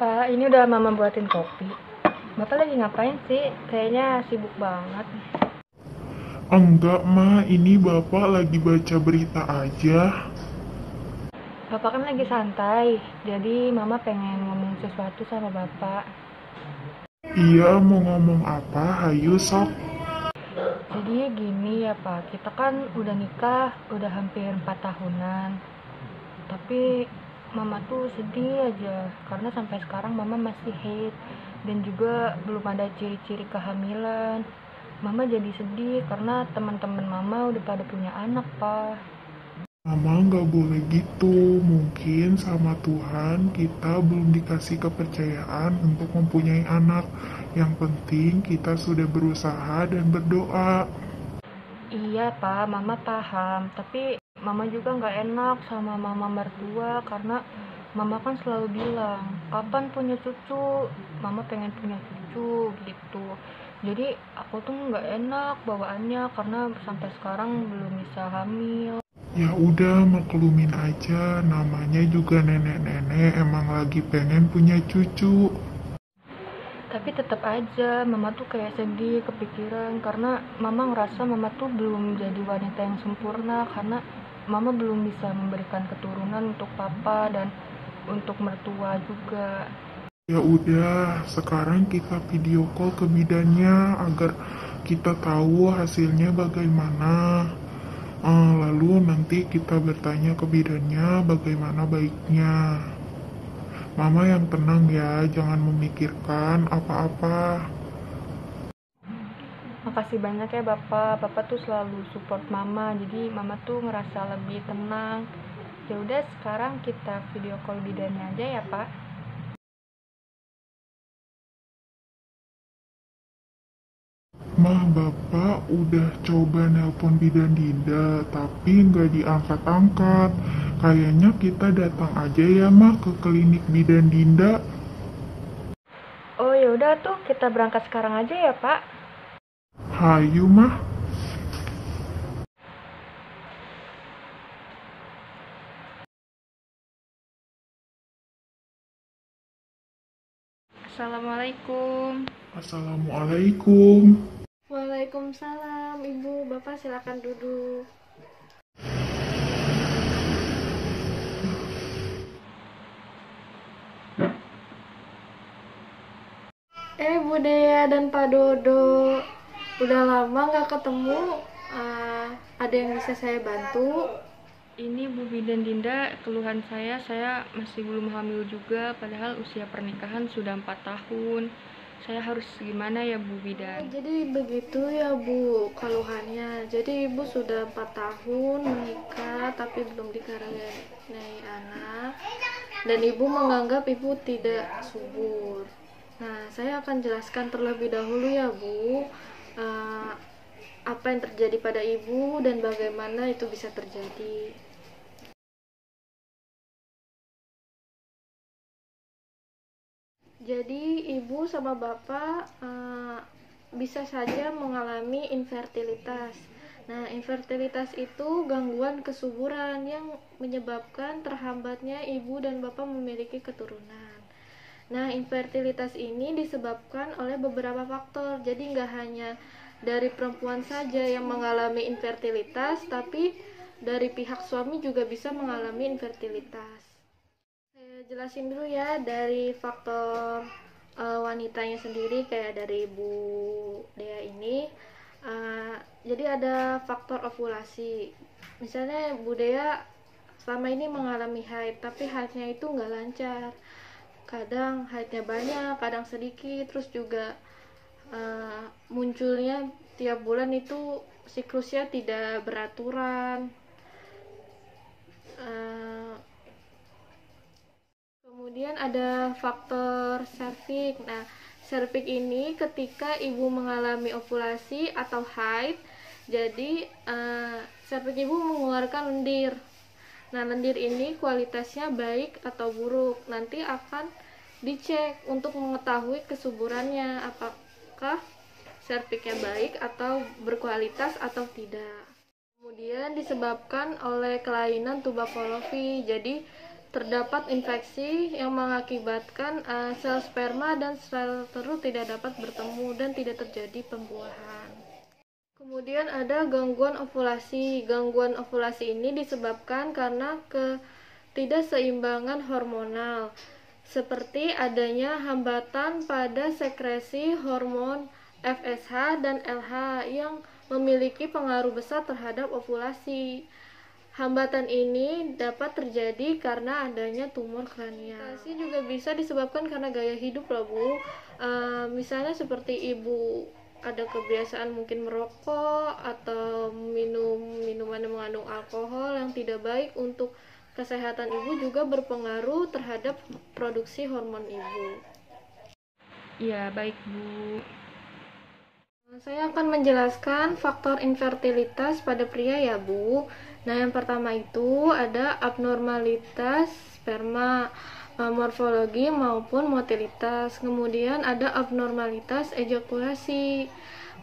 Pak, ini udah Mama buatin kopi. Bapak lagi ngapain sih? Kayaknya sibuk banget. Enggak, Ma. Ini Bapak lagi baca berita aja. Bapak kan lagi santai, jadi Mama pengen ngomong sesuatu sama Bapak. Iya, mau ngomong apa? Hayu, sok. Jadi gini ya Pak, kita kan udah nikah, udah hampir 4 tahunan. Tapi Mama tuh sedih aja, karena sampai sekarang Mama masih haid. Dan juga belum ada ciri-ciri kehamilan. Mama jadi sedih karena teman-teman Mama udah pada punya anak, Pak. Mama nggak boleh gitu. Mungkin sama Tuhan kita belum dikasih kepercayaan untuk mempunyai anak. Yang penting kita sudah berusaha dan berdoa. Iya Pak, Mama paham. Tapi Mama juga nggak enak sama Mama mertua karena Mama kan selalu bilang, kapan punya cucu? Mama pengen punya cucu gitu. Jadi aku tuh nggak enak bawaannya karena sampai sekarang belum bisa hamil. Ya udah, maklumin aja. Namanya juga nenek-nenek emang lagi pengen punya cucu. Tapi tetap aja Mama tuh kayak sedih, kepikiran karena Mama ngerasa Mama tuh belum jadi wanita yang sempurna karena Mama belum bisa memberikan keturunan untuk Papa dan untuk mertua juga. Ya udah, sekarang kita video call ke bidannya agar kita tahu hasilnya bagaimana. Lalu nanti kita bertanya ke bidannya bagaimana baiknya. Mama yang tenang ya, jangan memikirkan apa-apa. Makasih banyak ya Bapak. Bapak tuh selalu support Mama. Jadi Mama tuh ngerasa lebih tenang. Ya udah sekarang kita video call bidannya aja ya, Pak. Mah, Bapak udah coba nelpon bidan Dinda, tapi nggak diangkat-angkat. Kayaknya kita datang aja ya, Mah, ke klinik bidan Dinda. Oh ya udah tuh kita berangkat sekarang aja ya, Pak. Hayu, Mah. Assalamualaikum. Assalamualaikum. Waalaikumsalam, Ibu. Bapak silakan duduk. Bu Dea dan Pak Dodo, udah lama nggak ketemu. Ada yang bisa saya bantu? Ini Bu Bidan Dinda, keluhan saya masih belum hamil juga, padahal usia pernikahan sudah 4 tahun. Saya harus gimana ya Bu Bidan? Jadi begitu ya Bu keluhannya. Jadi Ibu sudah 4 tahun menikah tapi belum dikaruniai anak. Dan Ibu menganggap Ibu tidak subur. Nah, saya akan jelaskan terlebih dahulu ya Bu, apa yang terjadi pada Ibu dan bagaimana itu bisa terjadi. Jadi Ibu sama Bapak bisa saja mengalami infertilitas. Nah, infertilitas itu gangguan kesuburan yang menyebabkan terhambatnya Ibu dan Bapak memiliki keturunan. Nah, infertilitas ini disebabkan oleh beberapa faktor. Jadi nggak hanya dari perempuan saja yang mengalami infertilitas, tapi dari pihak suami juga bisa mengalami infertilitas. Saya jelasin dulu ya dari faktor wanitanya sendiri, kayak dari Bu Dea ini. Jadi ada faktor ovulasi. Misalnya Bu Dea selama ini mengalami haid, tapi haidnya itu nggak lancar. Kadang haidnya banyak, kadang sedikit, terus juga munculnya tiap bulan itu siklusnya tidak beraturan. Kemudian ada faktor serviks. Nah, serviks ini ketika ibu mengalami ovulasi atau haid, jadi serviks ibu mengeluarkan lendir. Nah, lendir ini kualitasnya baik atau buruk. Nanti akan dicek untuk mengetahui kesuburannya, apakah serviksnya baik atau berkualitas atau tidak. Kemudian disebabkan oleh kelainan tuba falopi. Jadi terdapat infeksi yang mengakibatkan sel sperma dan sel telur tidak dapat bertemu dan tidak terjadi pembuahan. Kemudian ada gangguan ovulasi. Gangguan ovulasi ini disebabkan karena ketidakseimbangan hormonal, seperti adanya hambatan pada sekresi hormon FSH dan LH yang memiliki pengaruh besar terhadap ovulasi. Hambatan ini dapat terjadi karena adanya tumor kranial. Ovulasi juga bisa disebabkan karena gaya hidup loh Bu. Misalnya seperti ibu ada kebiasaan mungkin merokok atau minum minuman yang mengandung alkohol yang tidak baik untuk kesehatan ibu juga berpengaruh terhadap produksi hormon ibu. Iya, baik Bu. Saya akan menjelaskan faktor infertilitas pada pria ya Bu. Nah, yang pertama itu ada abnormalitas sperma, morfologi maupun motilitas. Kemudian ada abnormalitas ejakulasi.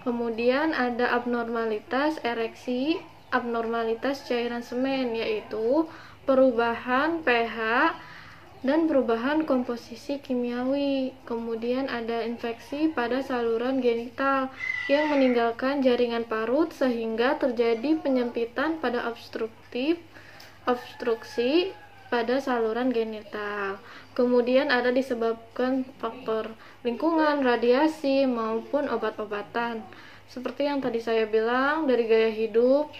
Kemudian ada abnormalitas ereksi, abnormalitas cairan semen, yaitu perubahan pH dan perubahan komposisi kimiawi. Kemudian ada infeksi pada saluran genital yang meninggalkan jaringan parut sehingga terjadi penyempitan pada obstruksi pada saluran genital. Kemudian ada disebabkan faktor lingkungan, radiasi maupun obat-obatan. Seperti yang tadi saya bilang, dari gaya hidup,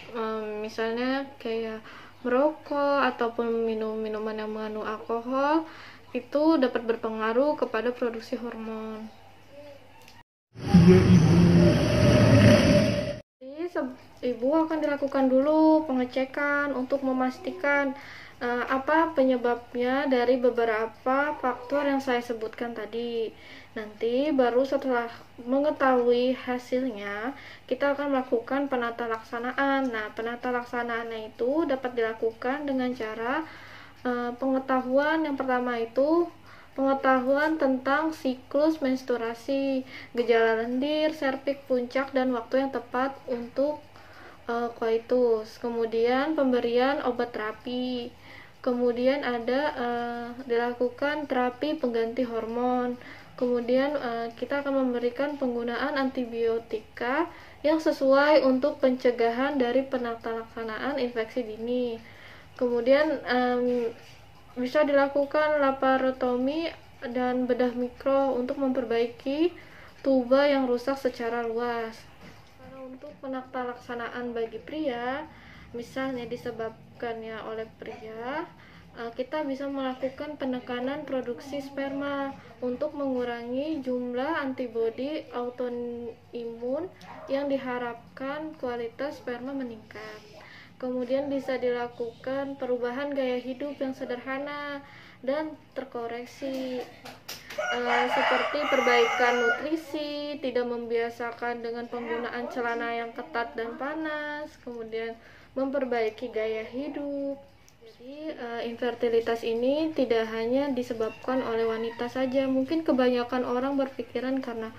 misalnya kayak merokok ataupun minum minuman yang mengandung alkohol, itu dapat berpengaruh kepada produksi hormon. Iya Ibu. Jadi, ibu akan dilakukan dulu pengecekan untuk memastikan apa penyebabnya dari beberapa faktor yang saya sebutkan tadi. Nanti baru setelah mengetahui hasilnya, kita akan melakukan penata laksanaan. Nah, penata laksanaannya itu dapat dilakukan dengan cara pengetahuan. Yang pertama itu pengetahuan tentang siklus menstruasi, gejala lendir, serviks, puncak, dan waktu yang tepat untuk koitus. Kemudian pemberian obat terapi. Kemudian ada dilakukan terapi pengganti hormon. Kemudian kita akan memberikan penggunaan antibiotika yang sesuai untuk pencegahan dari penata-laksanaan infeksi dini. Kemudian bisa dilakukan laparotomi dan bedah mikro untuk memperbaiki tuba yang rusak secara luas. Karena untuk penata-laksanaan bagi pria, misalnya disebabkannya oleh pria, kita bisa melakukan penekanan produksi sperma untuk mengurangi jumlah antibodi autoimun yang diharapkan kualitas sperma meningkat. Kemudian bisa dilakukan perubahan gaya hidup yang sederhana dan terkoreksi, seperti perbaikan nutrisi, tidak membiasakan dengan penggunaan celana yang ketat dan panas, kemudian memperbaiki gaya hidup. Jadi infertilitas ini tidak hanya disebabkan oleh wanita saja. Mungkin kebanyakan orang berpikiran karena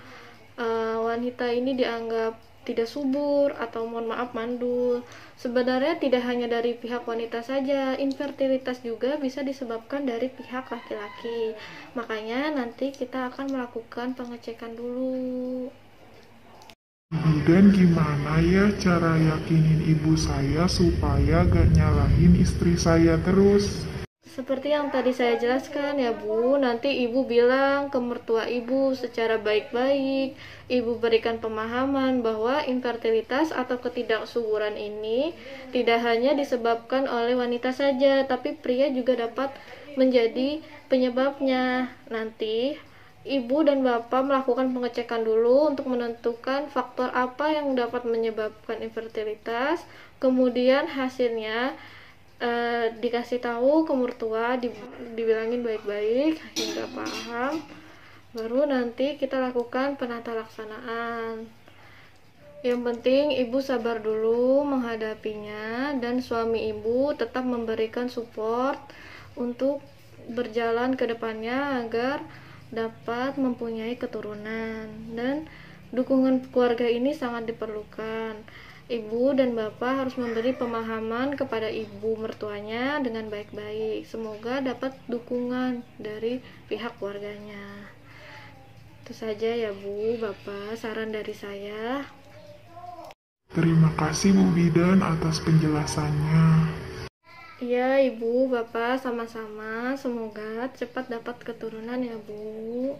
wanita ini dianggap tidak subur atau mohon maaf mandul. Sebenarnya tidak hanya dari pihak wanita saja, infertilitas juga bisa disebabkan dari pihak laki-laki. Makanya nanti kita akan melakukan pengecekan dulu. Dan gimana ya cara yakinin ibu saya supaya gak nyalahin istri saya terus? Seperti yang tadi saya jelaskan ya Bu, nanti ibu bilang ke mertua ibu secara baik-baik. Ibu berikan pemahaman bahwa infertilitas atau ketidaksuburan ini tidak hanya disebabkan oleh wanita saja, tapi pria juga dapat menjadi penyebabnya. Nanti ibu dan bapak melakukan pengecekan dulu untuk menentukan faktor apa yang dapat menyebabkan infertilitas. Kemudian hasilnya dikasih tahu ke mertua, dibilangin baik-baik hingga paham, baru nanti kita lakukan penata laksanaan. Yang penting ibu sabar dulu menghadapinya dan suami ibu tetap memberikan support untuk berjalan ke depannya agar dapat mempunyai keturunan, dan dukungan keluarga ini sangat diperlukan. Ibu dan bapak harus memberi pemahaman kepada ibu mertuanya dengan baik-baik. Semoga dapat dukungan dari pihak keluarganya. Itu saja ya Bu, Bapak, saran dari saya. Terima kasih Bu Bidan atas penjelasannya. Iya, Ibu, Bapak, sama-sama. Semoga cepat dapat keturunan ya, Bu.